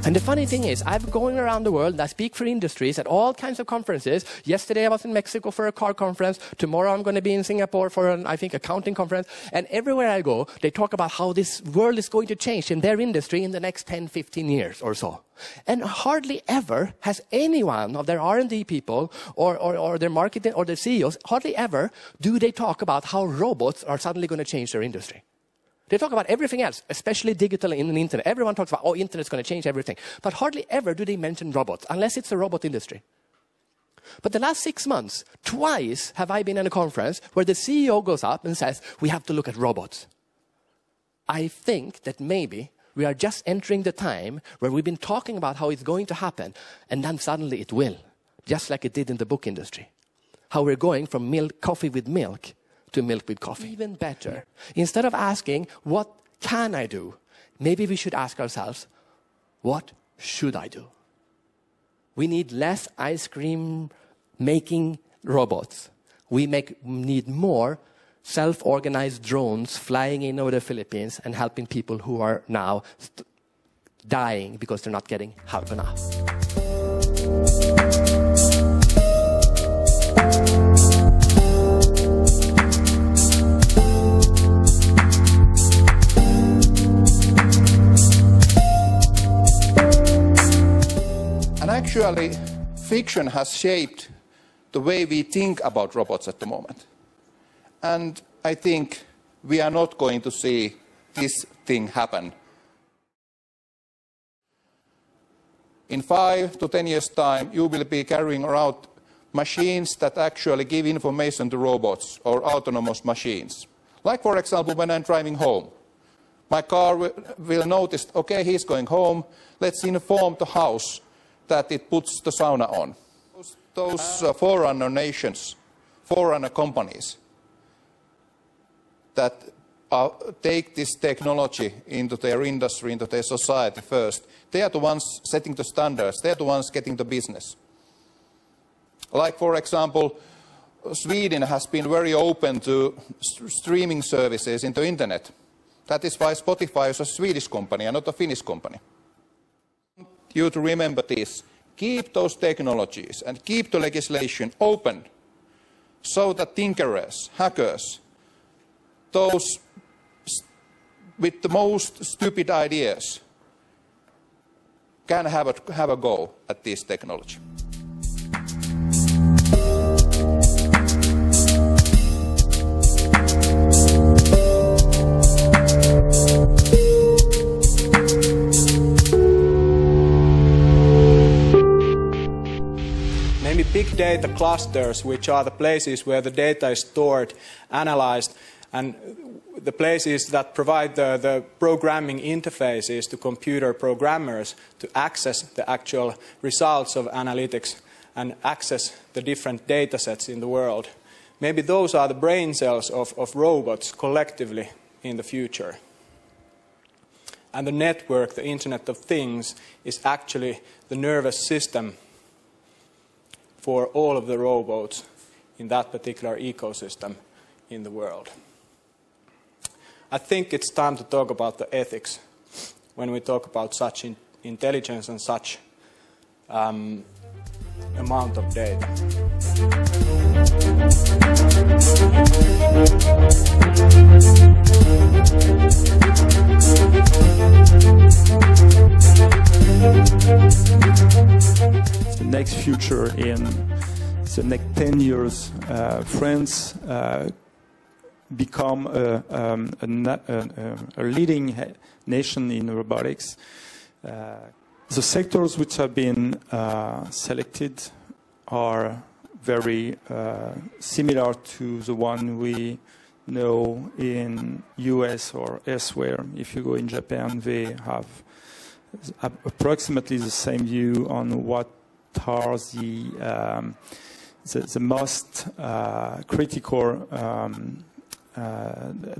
And the funny thing is, I'm going around the world and I speak for industries at all kinds of conferences. Yesterday I was in Mexico for a car conference. Tomorrow I'm going to be in Singapore for an, I think, accounting conference. And everywhere I go, they talk about how this world is going to change in their industry in the next 10, 15 years or so. And hardly ever has anyone of their R&D people or their marketing or their CEOs, hardly ever do they talk about how robots are suddenly going to change their industry. They talk about everything else, especially digital in the internet. Everyone talks about, oh, internet's going to change everything. But hardly ever do they mention robots, unless it's a robot industry. But the last 6 months, twice have I been in a conference where the CEO goes up and says, we have to look at robots. I think that maybe we are just entering the time where we've been talking about how it's going to happen, and then suddenly it will, just like it did in the book industry. How we're going from coffee with milk to milk with coffee. Even better, instead of asking, what can I do? Maybe we should ask ourselves, what should I do? We need less ice cream making robots. We need more self-organized drones flying in over the Philippines and helping people who are now dying because they're not getting help enough. Actually, fiction has shaped the way we think about robots at the moment. And I think we are not going to see this thing happen. In 5 to 10 years' time, you will be carrying around machines that actually give information to robots or autonomous machines. Like, for example, when I'm driving home. My car will notice, okay, he's going home, let's inform the house that it puts the sauna on. Those forerunner nations, forerunner companies that take this technology into their industry, into their society first, they are the ones setting the standards, they are the ones getting the business. Like, for example, Sweden has been very open to streaming services into internet. That is why Spotify is a Swedish company and not a Finnish company. You to remember this. Keep those technologies and keep the legislation open so that tinkerers, hackers, those with the most stupid ideas can have a go at this technology. Big data clusters, which are the places where the data is stored, analyzed, and the places that provide the programming interfaces to computer programmers to access the actual results of analytics and access the different data sets in the world. Maybe those are the brain cells of robots collectively in the future. And the network, the Internet of Things, is actually the nervous system for all of the robots in that particular ecosystem in the world. I think it's time to talk about the ethics when we talk about such intelligence and such amount of data. The next future in the next 10 years, France become a leading nation in robotics. The sectors which have been selected are very similar to the one we know in US or elsewhere. If you go in Japan, they have approximately the same view on what are the most critical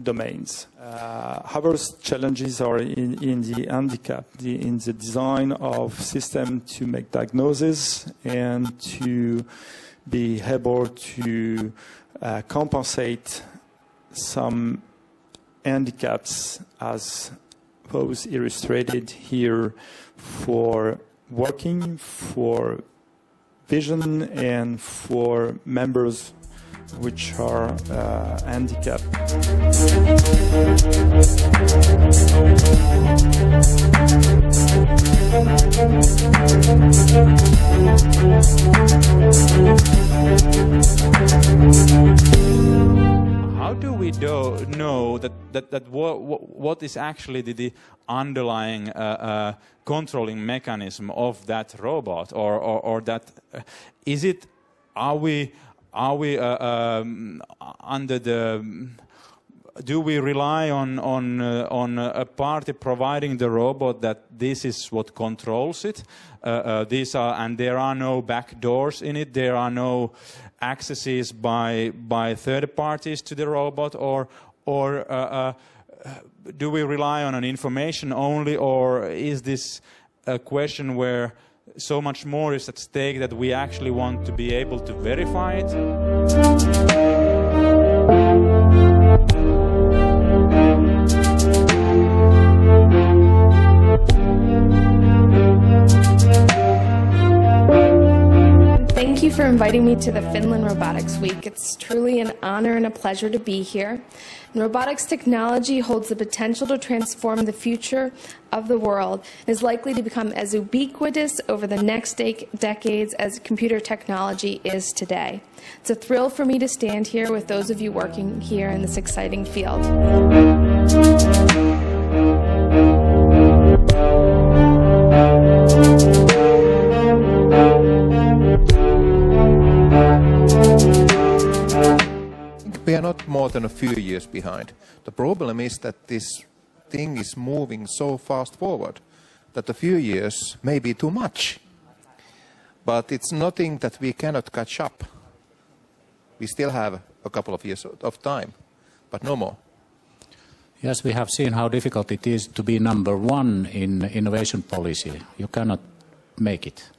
domains. Our challenges are in the handicap, in the design of systems to make diagnosis and to be able to compensate some handicaps as pose illustrated here for working, for vision, and for members which are handicapped. How do we know that what is actually the underlying controlling mechanism of that robot, or that is it? Are we under the? Do we rely on a party providing the robot that this is what controls it? And there are no back doors in it. There are no accesses by third parties to the robot, or do we rely on an information only, or is this a question where so much more is at stake that we actually want to be able to verify it? Thank you for inviting me to the Finland Robotics Week. It's truly an honor and a pleasure to be here. And robotics technology holds the potential to transform the future of the world and is likely to become as ubiquitous over the next decades as computer technology is today. It's a thrill for me to stand here with those of you working here in this exciting field. We are not more than a few years behind. The problem is that this thing is moving so fast forward that a few years may be too much. But it's nothing that we cannot catch up. We still have a couple of years of time, but no more. Yes, we have seen how difficult it is to be number one in innovation policy. You cannot make it.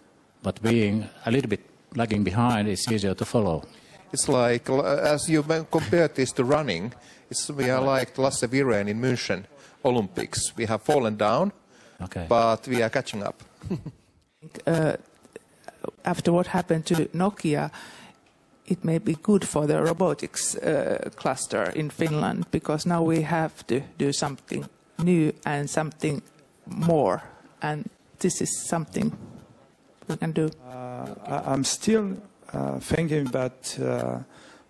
But being a little bit lagging behind is easier to follow. It's like, as you compare this to running, we are like Lasse Virén in München Olympics. We have fallen down, but we are catching up. After what happened to Nokia, it may be good for the robotics cluster in Finland, because now we have to do something new and something more, and this is something we can do. I'm still thinking that a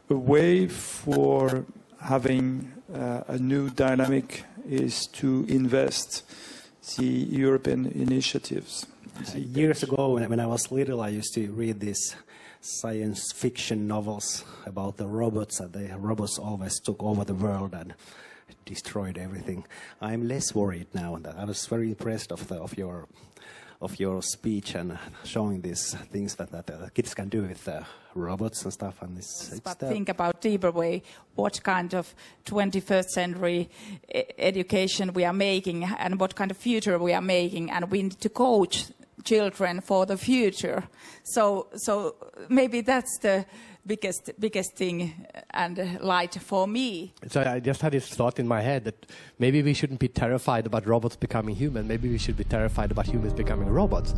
way for having a new dynamic is to invest the European initiatives. Years ago, when I was little, I used to read these science fiction novels about the robots, and the robots always took over the world and destroyed everything. I'm less worried now, and I was very impressed of your speech and showing these things that kids can do with robots and stuff. And but think about deeper way, what kind of 21st century education we are making and what kind of future we are making, and we need to coach children for the future. So maybe that's the biggest thing and light for me. So I just had this thought in my head that maybe we shouldn't be terrified about robots becoming human. Maybe we should be terrified about humans becoming robots.